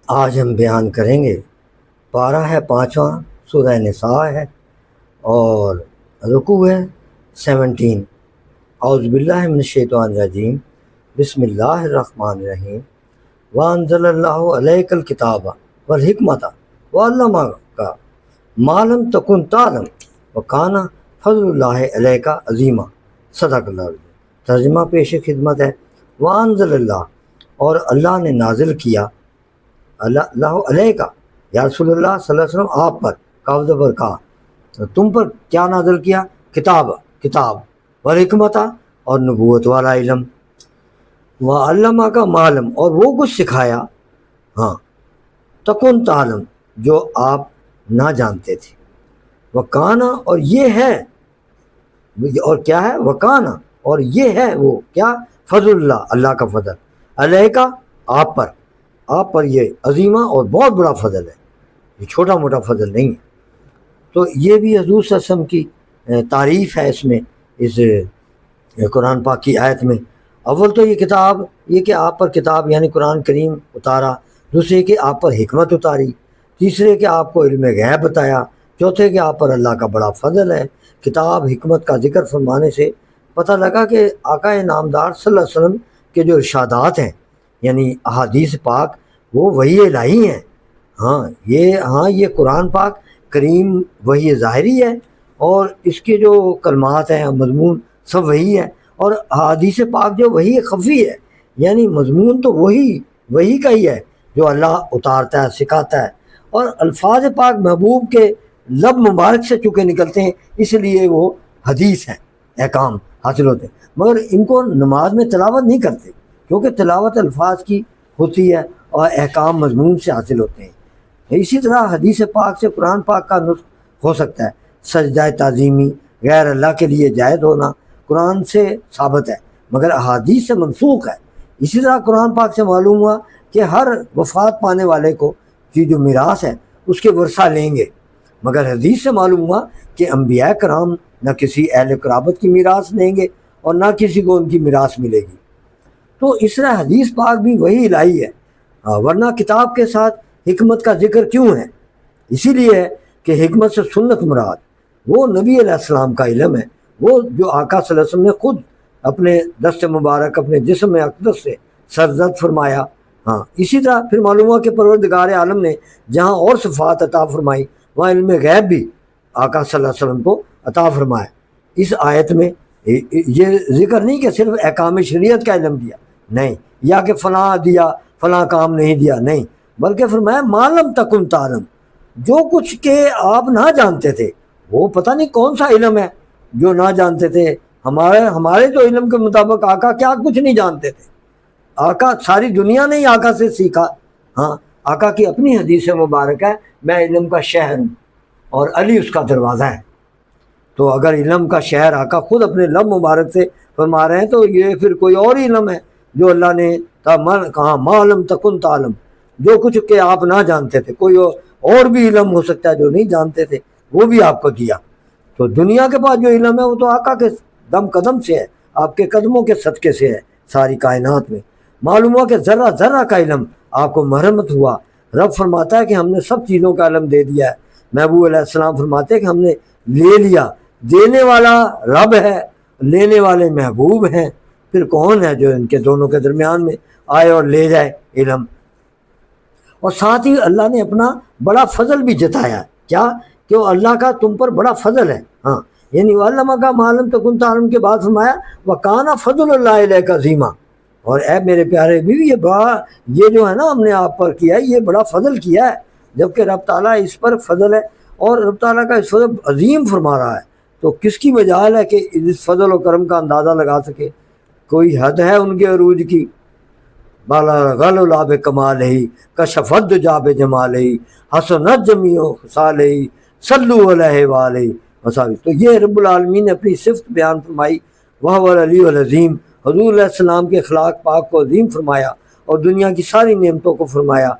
آج ہم بیان کریں گے، پارہ ہے 5واں، سورہ نساء ہے اور رکوع ہے 17۔ اعوذ باللہ من الشیطان الرجیم، بسم اللہ الرحمن الرحیم۔ وانزل اللہ علیک الکتاب والحکمۃ وعلمک ما لم تکن تعلم وکان فضل اللہ علیک عظیما۔ صدق اللہ العظیم۔ ترجمہ پیش خدمت ہے، وانزل اللہ، اور اللہ نے نازل کیا، اللہ علیہ کا، یا رسول اللہ صلی اللہ علیہ وسلم آپ پر، قابض پر کا، تم پر کیا نازل کیا؟ کتاب والحکمت، اور نبوت والا علم، وعلمہ کا معلم، اور وہ کچھ سکھایا، ہاں، تکن تعلم، جو آپ نہ جانتے تھے، وکانا، اور یہ ہے، اور کیا ہے؟ وکانا، اور یہ ہے وہ کیا؟ فضل اللہ، اللہ کا فضل، علیہ کا، آپ پر یہ عظیمہ اور بہت بڑا فضل ہے، یہ چھوٹا موٹا فضل نہیں ہے۔ تو یہ بھی حضور صلی اللہ علیہ وسلم کی تعریف ہے اس میں، اس قرآن پاک کی آیت میں۔ اول تو یہ کتاب، یہ کہ آپ پر کتاب یعنی قرآن کریم اتارا، دوسرے کہ آپ پر حکمت اتاری، تیسرے کہ آپ کو علم غیب بتایا، چوتھے کہ آپ پر اللہ کا بڑا فضل ہے۔ کتاب حکمت کا ذکر فرمانے سے پتہ لگا کہ آقا نامدار صلی اللہ علیہ وسلم کے جو ارشادات ہیں، یعنی احادیث پاک، وہ وحی الہی ہیں۔ یہ قرآن پاک کریم وحی ظاہری ہے، اور اس کے جو کلمات ہیں، مضمون سب وحی ہے، اور احادیث پاک جو وحی خفی ہے، یعنی مضمون تو وحی کا ہی ہے جو اللہ اتارتا ہے، سکھاتا ہے، اور الفاظ پاک محبوب کے لب مبارک سے چکے نکلتے ہیں، اس لیے وہ حدیث ہیں، احکام حاصل ہوتے ہیں، مگر ان کو نماز میں تلاوت نہیں کرتے، کیونکہ تلاوت الفاظ کی ہوتی ہے اور احکام مضمون سے حاصل ہوتے ہیں۔ اسی طرح حدیث پاک سے قرآن پاک کا نطق ہو سکتا ہے۔ سجدہ تعظیمی غیر اللہ کے لیے جائز ہونا قرآن سے ثابت ہے، مگر احادیث سے منسوخ ہے۔ اسی طرح قرآن پاک سے معلوم ہوا کہ ہر وفات پانے والے کو کی جو میراث ہے اس کے ورثہ لیں گے، مگر حدیث سے معلوم ہوا کہ انبیاء کرام نہ کسی اہل قرابت کی میراث لیں گے اور نہ کسی کو ان کی میراث ملے گی۔ تو اس طرح حدیث پاک بھی وہی الہی ہے، ورنہ کتاب کے ساتھ حکمت کا ذکر کیوں ہے؟ اسی لیے ہے کہ حکمت سے سنت مراد وہ نبی علیہ السلام کا علم ہے، وہ جو آقا صلی اللہ علیہ وسلم نے خود اپنے دست مبارک، اپنے جسم اقدس سے سرزد فرمایا۔ اسی طرح پھر معلوم ہوا کہ پروردگار عالم نے جہاں اور صفات عطا فرمائی، وہاں علم غیب بھی آقا صلی اللہ علیہ وسلم کو عطا فرمایا۔ اس آیت میں یہ ذکر نہیں کہ صرف احکام شریعت کا علم دیا، نہیں، یا کہ فلاں دیا فلاں کام نہیں دیا، نہیں، بلکہ فرمایا معلم تکن تعلم، جو کچھ کہ آپ نہ جانتے تھے۔ وہ پتہ نہیں کون سا علم ہے جو نہ جانتے تھے۔ ہمارے جو علم کے مطابق آقا کیا کچھ نہیں جانتے تھے، آقا ساری دنیا نے ہی آقا سے سیکھا۔ آقا کی اپنی حدیث مبارک ہے، میں علم کا شہر ہوں اور علی اس کا دروازہ ہے۔ تو اگر علم کا شہر آقا خود اپنے لب مبارک سے فرما رہے ہیں تو یہ پھر کوئی اور ہی علم ہے جو اللہ نے کہا معلم تکن تعلم، جو کچھ کہ آپ نہ جانتے تھے۔ کوئی اور بھی علم ہو سکتا ہے جو نہیں جانتے تھے، وہ بھی آپ کو دیا۔ تو دنیا کے پاس جو علم ہے وہ تو آقا کے دم قدم سے ہے، آپ کے قدموں کے صدقے سے ہے۔ ساری کائنات میں معلوم ہوا کہ ذرہ ذرہ کا علم آپ کو مرحمت ہوا۔ رب فرماتا ہے کہ ہم نے سب چیزوں کا علم دے دیا ہے۔ محبوب علیہ السلام فرماتے ہیں کہ ہم نے لے لیا۔ دینے والا رب ہے، لینے والے محبوب ہیں، پھر کون ہے جو ان کے دونوں کے درمیان میں آئے اور لے جائے علم؟ اور ساتھ ہی اللہ نے اپنا بڑا فضل بھی جتایا۔ کیا کہ وہ اللہ کا تم پر بڑا فضل ہے۔ یعنی علمہ کا معلوم تکن تعلم کے بعد فرمایا وَكَانَ فَضْلُ اللَّهِ عَلَيْكَ عَظِيمًا، اور اے میرے پیارے بیوی، یہ جو ہے نا ہم نے آپ پر کیا ہے، یہ بڑا فضل کیا ہے، جبکہ رب تعالیٰ اس پر فضل ہے، اور رب تعالیٰ کا اس فضل عظیم فرما رہا ہے۔ تو کس کی مجال ہے کہ اس فضل و کرم کا اندازہ لگا سکے؟ کوئی حد ہے ان کے عروج کی؟ بالا غل لاب کمال ہی کشفت جاب جمال ہی حسنت جمیع خصال ہی صلو علیہ وآلہ وصحبہ۔ تو یہ رب العالمین نے اپنی صفت بیان فرمائی، وہ العلی العظیم، حضور علیہ السلام کے اخلاق پاک کو عظیم فرمایا اور دنیا کی ساری نعمتوں کو فرمایا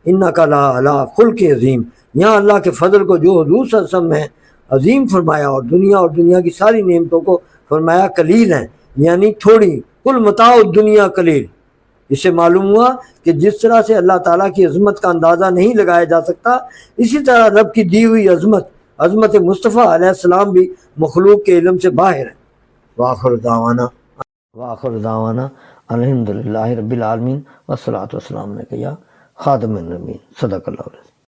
انک لعلی خلق عظیم۔ یہاں اللہ کے فضل کو جو حضور صلی اللہ علیہ وسلم ہے عظیم فرمایا، اور دنیا کی ساری نعمتوں کو فرمایا قلیل ہیں، یعنی تھوڑی، کل متاع الدنیا قلیل، اس سے معلوم ہوا کہ جس طرح سے اللہ تعالیٰ کی عظمت کا اندازہ نہیں لگایا جا سکتا، اسی طرح رب کی دی ہوئی عظمت مصطفیٰ علیہ السلام بھی مخلوق کے علم سے باہر ہے۔ وآخر دعوانا الحمدللہ رب العالمین والصلاۃ والسلام علیک یا خاتم النبیین۔ صدق اللہ علیہ۔